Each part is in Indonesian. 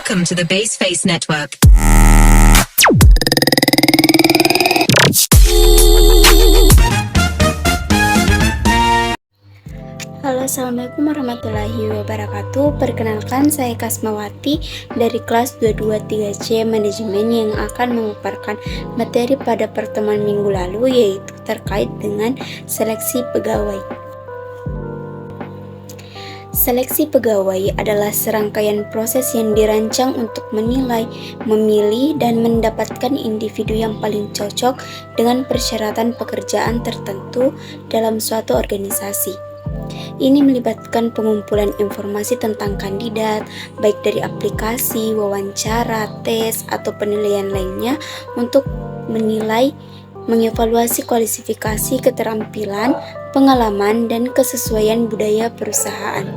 Welcome to the Baseface Network. Halo, assalamualaikum warahmatullahi wabarakatuh. Perkenalkan, saya Kasmawati dari kelas 223C Manajemen yang akan memaparkan materi pada pertemuan minggu lalu, yaitu terkait dengan seleksi pegawai. Seleksi pegawai adalah serangkaian proses yang dirancang untuk menilai, memilih, dan mendapatkan individu yang paling cocok dengan persyaratan pekerjaan tertentu dalam suatu organisasi. Ini melibatkan pengumpulan informasi tentang kandidat, baik dari aplikasi, wawancara, tes, atau penilaian lainnya untuk menilai, mengevaluasi kualifikasi, keterampilan, pengalaman, dan kesesuaian budaya perusahaan.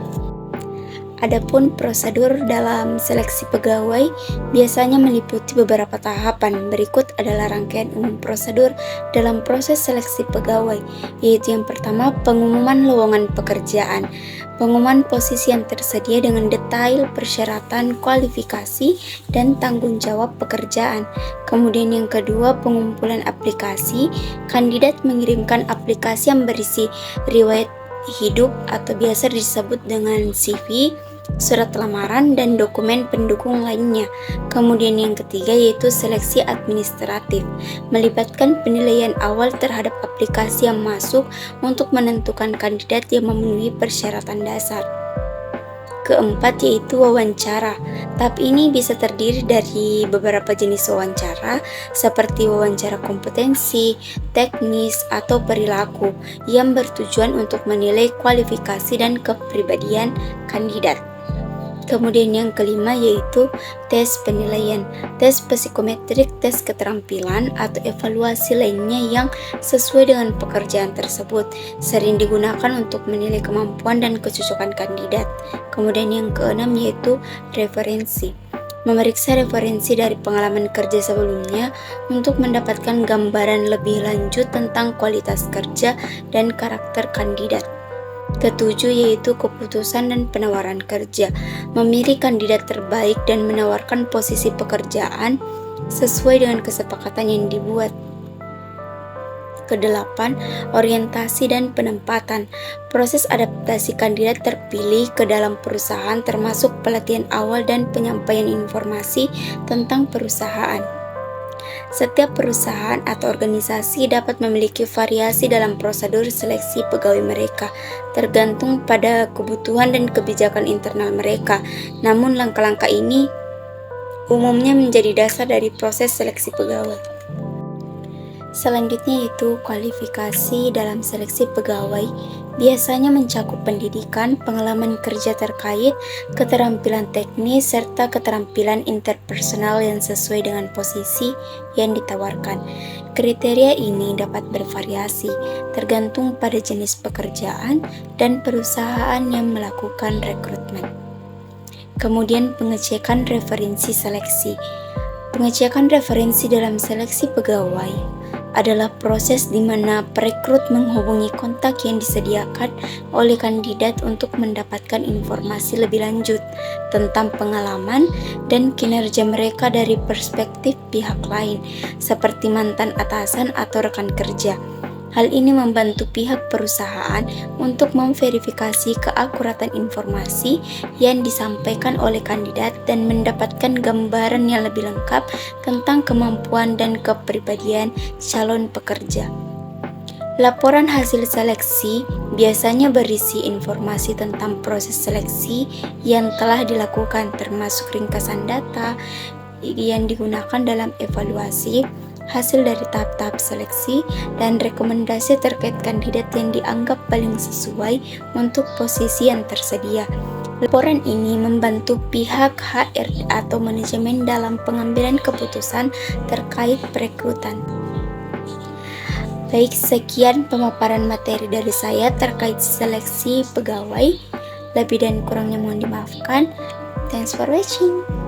Adapun prosedur dalam seleksi pegawai biasanya meliputi beberapa tahapan. Berikut adalah rangkaian umum prosedur dalam proses seleksi pegawai, yaitu yang pertama, pengumuman lowongan pekerjaan. Pengumuman posisi yang tersedia dengan detail persyaratan, kualifikasi, dan tanggung jawab pekerjaan. Kemudian yang kedua, pengumpulan aplikasi. Kandidat mengirimkan aplikasi yang berisi riwayat hidup atau biasa disebut dengan CV, surat lamaran, dan dokumen pendukung lainnya. Kemudian yang ketiga yaitu seleksi administratif, melibatkan penilaian awal terhadap aplikasi yang masuk untuk menentukan kandidat yang memenuhi persyaratan dasar. Keempat yaitu wawancara. Tahap ini bisa terdiri dari beberapa jenis wawancara seperti wawancara kompetensi, teknis, atau perilaku yang bertujuan untuk menilai kualifikasi dan kepribadian kandidat. Kemudian yang kelima yaitu tes penilaian, tes psikometrik, tes keterampilan, atau evaluasi lainnya yang sesuai dengan pekerjaan tersebut, sering digunakan untuk menilai kemampuan dan kecocokan kandidat. Kemudian yang keenam yaitu referensi, memeriksa referensi dari pengalaman kerja sebelumnya untuk mendapatkan gambaran lebih lanjut tentang kualitas kerja dan karakter kandidat. Ketujuh yaitu keputusan dan penawaran kerja, memilih kandidat terbaik dan menawarkan posisi pekerjaan sesuai dengan kesepakatan yang dibuat. Kedelapan, orientasi dan penempatan, proses adaptasi kandidat terpilih ke dalam perusahaan termasuk pelatihan awal dan penyampaian informasi tentang perusahaan. Setiap perusahaan atau organisasi dapat memiliki variasi dalam prosedur seleksi pegawai mereka, tergantung pada kebutuhan dan kebijakan internal mereka. Namun langkah-langkah ini umumnya menjadi dasar dari proses seleksi pegawai. Selanjutnya yaitu kualifikasi dalam seleksi pegawai, biasanya mencakup pendidikan, pengalaman kerja terkait, keterampilan teknis, serta keterampilan interpersonal yang sesuai dengan posisi yang ditawarkan. Kriteria ini dapat bervariasi, tergantung pada jenis pekerjaan dan perusahaan yang melakukan rekrutmen. Kemudian pengecekan referensi seleksi. Pengecekan referensi dalam seleksi pegawai adalah proses di mana perekrut menghubungi kontak yang disediakan oleh kandidat untuk mendapatkan informasi lebih lanjut tentang pengalaman dan kinerja mereka dari perspektif pihak lain, seperti mantan atasan atau rekan kerja. Hal ini membantu pihak perusahaan untuk memverifikasi keakuratan informasi yang disampaikan oleh kandidat dan mendapatkan gambaran yang lebih lengkap tentang kemampuan dan kepribadian calon pekerja. Laporan hasil seleksi biasanya berisi informasi tentang proses seleksi yang telah dilakukan, termasuk ringkasan data yang digunakan dalam evaluasi hasil dari tahap-tahap seleksi, dan rekomendasi terkait kandidat yang dianggap paling sesuai untuk posisi yang tersedia. Laporan ini membantu pihak HR atau manajemen dalam pengambilan keputusan terkait perekrutan. Baik, sekian pemaparan materi dari saya terkait seleksi pegawai. Lebih dan kurangnya mohon dimaafkan. Thanks for watching.